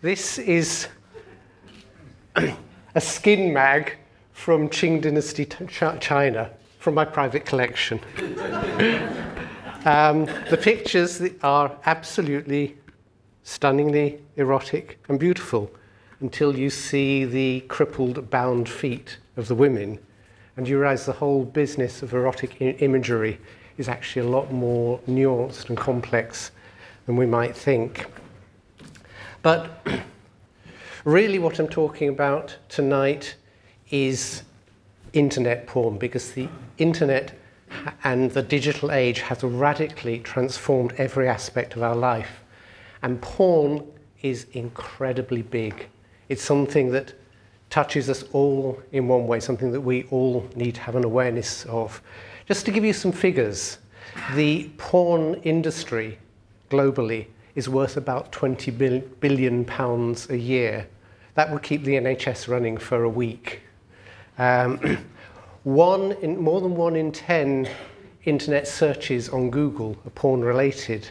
This is a skin mag from Qing Dynasty China, from my private collection. The pictures are absolutely stunningly erotic and beautiful until you see the crippled, bound feet of the women, and you realize the whole business of erotic imagery is actually a lot more nuanced and complex than we might think. But really what I'm talking about tonight is internet porn, because the internet and the digital age has radically transformed every aspect of our life. And porn is incredibly big. It's something that touches us all in one way, something that we all need to have an awareness of. Just to give you some figures, the porn industry globally is worth about £20 billion a year. That would keep the NHS running for a week. More than 1 in 10 internet searches on Google are porn related,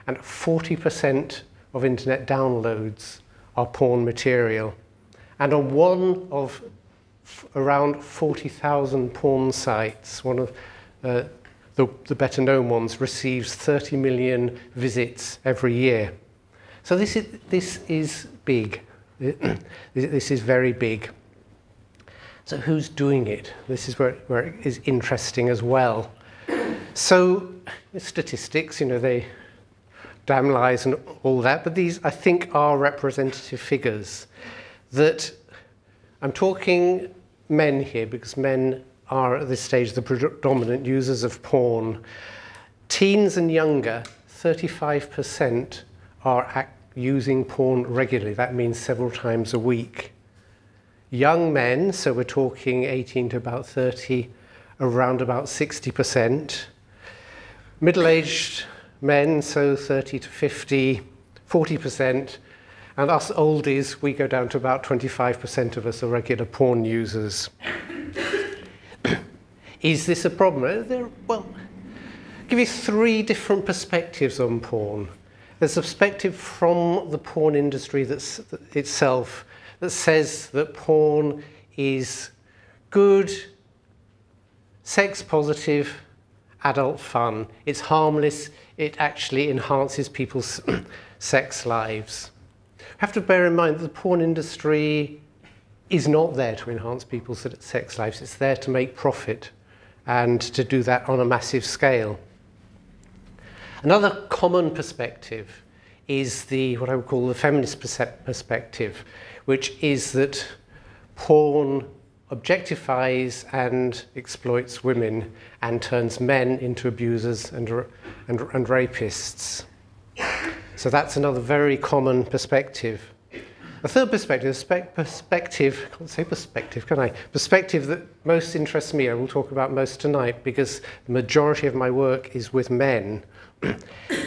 and 40% of internet downloads are porn material. And on one of around 40,000 porn sites, one of the better known ones, receives 30 million visits every year. So this is big. This is very big. So who's doing it? This is where it is interesting as well. So statistics, they damn lies and all that, but these, I think, are representative figures. That I'm talking men here because men are at this stage the predominant users of porn. Teens and younger, 35% are using porn regularly. That means several times a week. Young men, so we're talking 18 to about 30, around about 60%. Middle-aged men, so 30 to 50, 40%. And us oldies, we go down to about 25% of us are regular porn users. Is this a problem? Well, I'll give you 3 different perspectives on porn. There's a perspective from the porn industry itself that says that porn is good, sex-positive, adult fun. It's harmless. It actually enhances people's sex lives. You have to bear in mind that the porn industry is not there to enhance people's sex lives. It's there to make profit, and to do that on a massive scale. Another common perspective is what I would call the feminist perspective, which is that porn objectifies and exploits women and turns men into abusers and rapists. So that's another very common perspective. A third perspective, I can't say perspective, can I? Perspective that most interests me, I will talk about most tonight because the majority of my work is with men,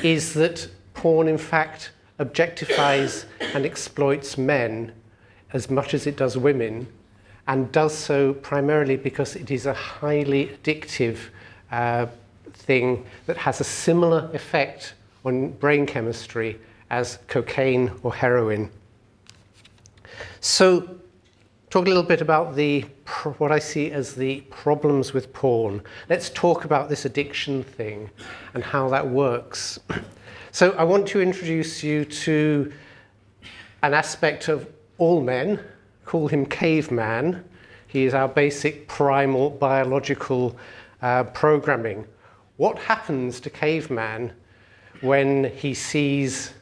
is that porn in fact objectifies and exploits men as much as it does women, and does so primarily because it is a highly addictive thing that has a similar effect on brain chemistry as cocaine or heroin. So, talk a little bit about what I see as the problems with porn. Let's talk about this addiction thing and how that works. So I want to introduce you to an aspect of all men, call him caveman. He is our basic primal biological programming. What happens to caveman when he sees,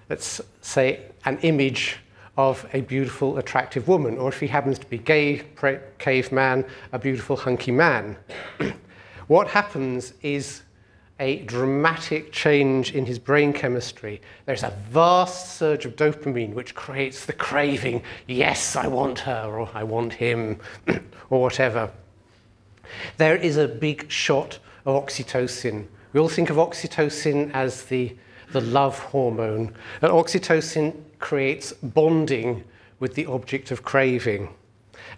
let's say, an image of a beautiful, attractive woman, or if he happens to be gay caveman, a beautiful, hunky man? What happens is a dramatic change in his brain chemistry. There's a vast surge of dopamine which creates the craving, yes, I want her, or I want him, or whatever. There is a big shot of oxytocin. We all think of oxytocin as the love hormone. And oxytocin creates bonding with the object of craving.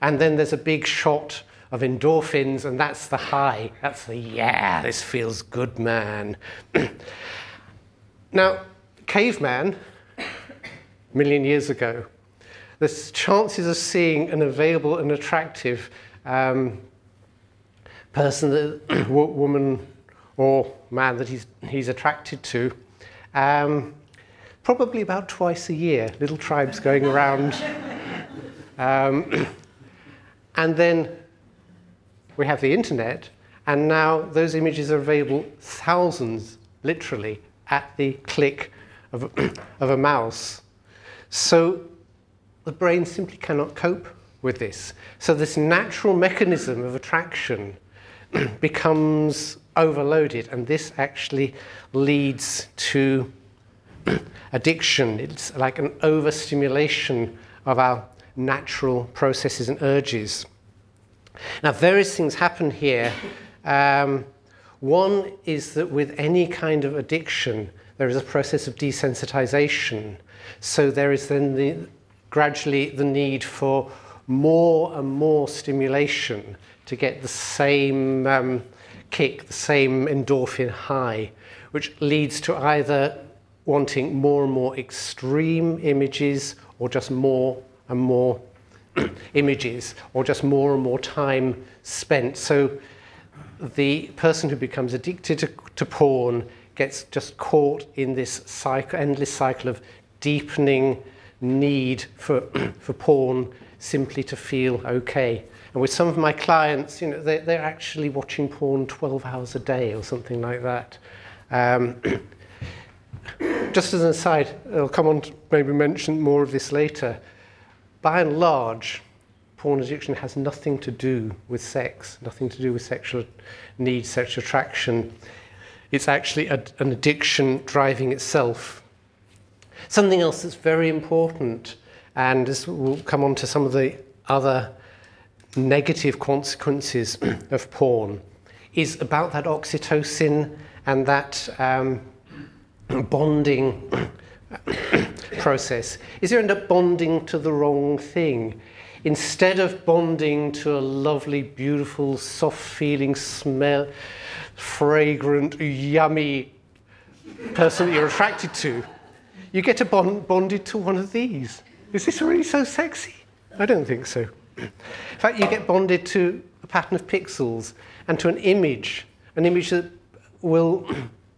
And then there's a big shot of endorphins, and that's the high. That's the, yeah, this feels good, man. Now, caveman million years ago, the chances of seeing an available and attractive person, woman or man that he's attracted to, probably about twice a year, little tribes going around. And then we have the internet, and now those images are available thousands, literally, at the click of a mouse. So the brain simply cannot cope with this. So this natural mechanism of attraction becomes overloaded, and this actually leads to addiction. It's like an overstimulation of our natural processes and urges. Now, various things happen here. One is that with any kind of addiction, there is a process of desensitization. So there is then gradually the need for more and more stimulation to get the same kick, the same endorphin high, which leads to either wanting more and more extreme images, or just more and more images, or just more and more time spent. So the person who becomes addicted to porn gets just caught in this cycle, endless cycle of deepening need for porn simply to feel okay. And with some of my clients, you know, they're actually watching porn 12 hours a day or something like that. Just as an aside, I'll come on to maybe mention more of this later. By and large, porn addiction has nothing to do with sex, nothing to do with sexual need, sexual attraction. It's actually an addiction driving itself. Something else that's very important, and this will come on to some of the other negative consequences of porn, is about that oxytocin and that bonding process. Is you end up bonding to the wrong thing. Instead of bonding to a lovely, beautiful, soft-feeling, smell, fragrant, yummy person that you're attracted to, you get bonded to one of these. Is this really so sexy? I don't think so. In fact, you get bonded to a pattern of pixels and to an image that will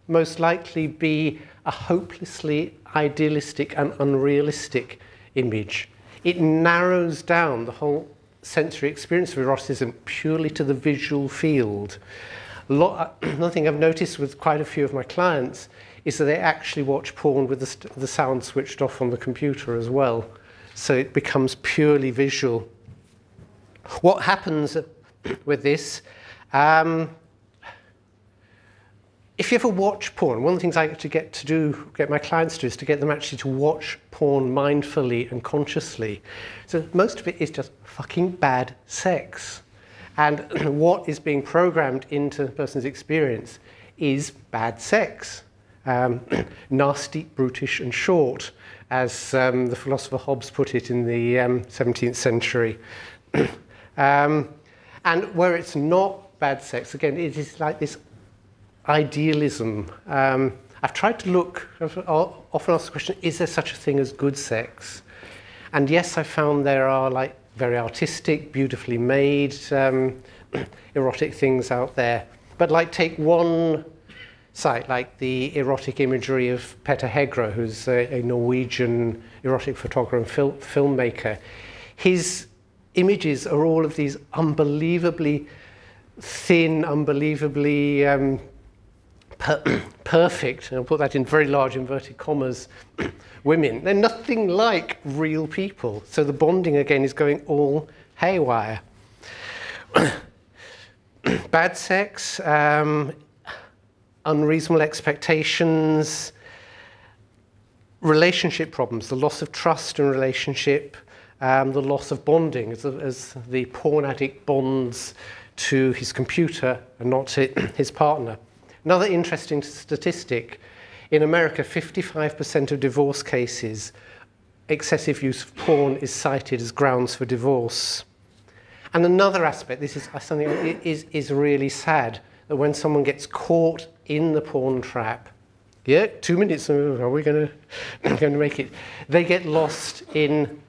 most likely be a hopelessly idealistic and unrealistic image. It narrows down the whole sensory experience of eroticism purely to the visual field. Another thing I've noticed with quite a few of my clients is that they actually watch porn with the sound switched off on the computer as well. So it becomes purely visual. What happens with this? If you ever watch porn, one of the things I actually get my clients to do is to get them actually to watch porn mindfully and consciously. So most of it is just fucking bad sex. And what is being programmed into the person's experience is bad sex. Nasty, brutish, and short, as the philosopher Hobbes put it in the 17th century. And where it's not bad sex, again, it is like this idealism. I've tried to look, I've often asked the question, is there such a thing as good sex? And yes, I found there are like very artistic, beautifully made, erotic things out there. But like take one site, like the erotic imagery of Petter Hegre, who's a Norwegian erotic photographer and filmmaker. His images are all of these unbelievably thin, unbelievably perfect, and I'll put that in very large inverted commas, women. They're nothing like real people. So the bonding, again, is going all haywire. Bad sex, unreasonable expectations, relationship problems, the loss of trust in relationship, the loss of bonding, as the porn addict bonds to his computer and not to his partner. Another interesting statistic, in America, 55% of divorce cases, excessive use of porn is cited as grounds for divorce. And another aspect, this is something that is really sad, that when someone gets caught in the porn trap, Yeah, 2 minutes, are we going to make it? They get lost in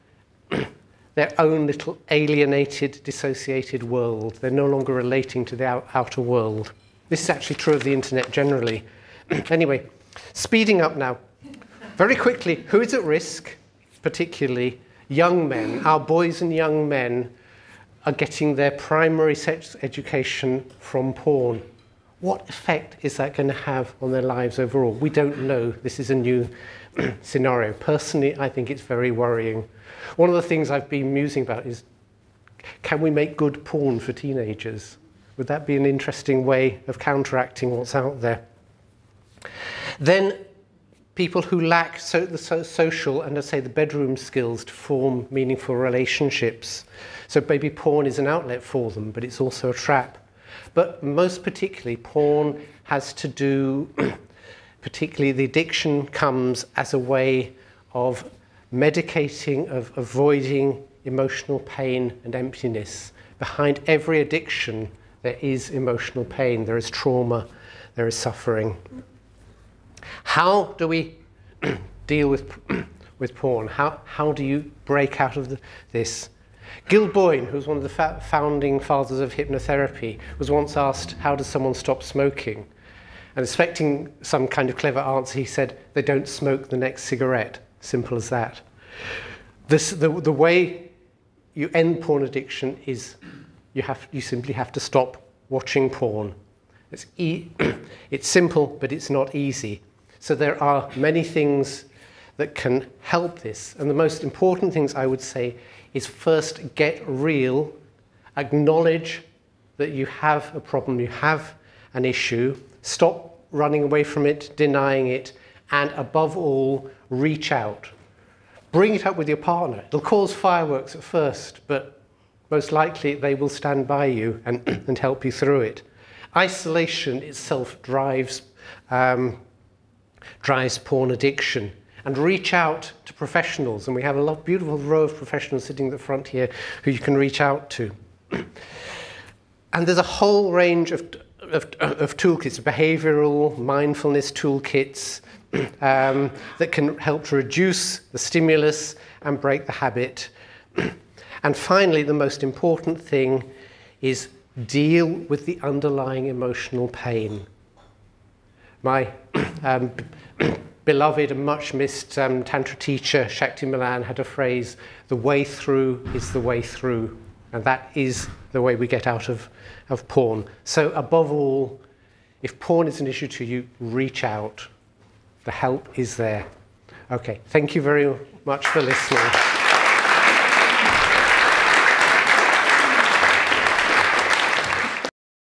their own little alienated, dissociated world. They're no longer relating to the outer world. This is actually true of the internet generally. Anyway, speeding up now. Very quickly, who is at risk? Particularly young men. Our boys and young men are getting their primary sex education from porn. What effect is that going to have on their lives overall? We don't know. This is a new scenario. Personally, I think it's very worrying. One of the things I've been musing about is, can we make good porn for teenagers? Would that be an interesting way of counteracting what's out there? Then people who lack the social and, let's say, the bedroom skills to form meaningful relationships. So maybe porn is an outlet for them, but it's also a trap. But most particularly, porn has to do, particularly the addiction comes as a way of medicating, of avoiding emotional pain and emptiness. Behind every addiction, there is emotional pain, there is trauma, there is suffering. How do we deal with porn? How do you break out of this? Gil Boyne, who's one of the founding fathers of hypnotherapy, was once asked, how does someone stop smoking? And expecting some kind of clever answer, he said, they don't smoke the next cigarette. Simple as that. The way you end porn addiction is you simply have to stop watching porn. It's simple, but it's not easy. So there are many things that can help this. And the most important things I would say is first get real, acknowledge that you have a problem, you have an issue, stop running away from it, denying it, and above all, reach out. Bring it up with your partner. It'll cause fireworks at first, but most likely they will stand by you and help you through it. Isolation itself drives porn addiction. And reach out to professionals. And we have a beautiful row of professionals sitting at the front here who you can reach out to. And there's a whole range of toolkits, behavioral, mindfulness toolkits that can help to reduce the stimulus and break the habit. And finally, the most important thing is deal with the underlying emotional pain. My beloved and much missed Tantra teacher, Shakti Milan, had a phrase, the way through is the way through. And that is the way we get out of porn. So above all, if porn is an issue to you, reach out. The help is there. Okay, thank you very much for listening.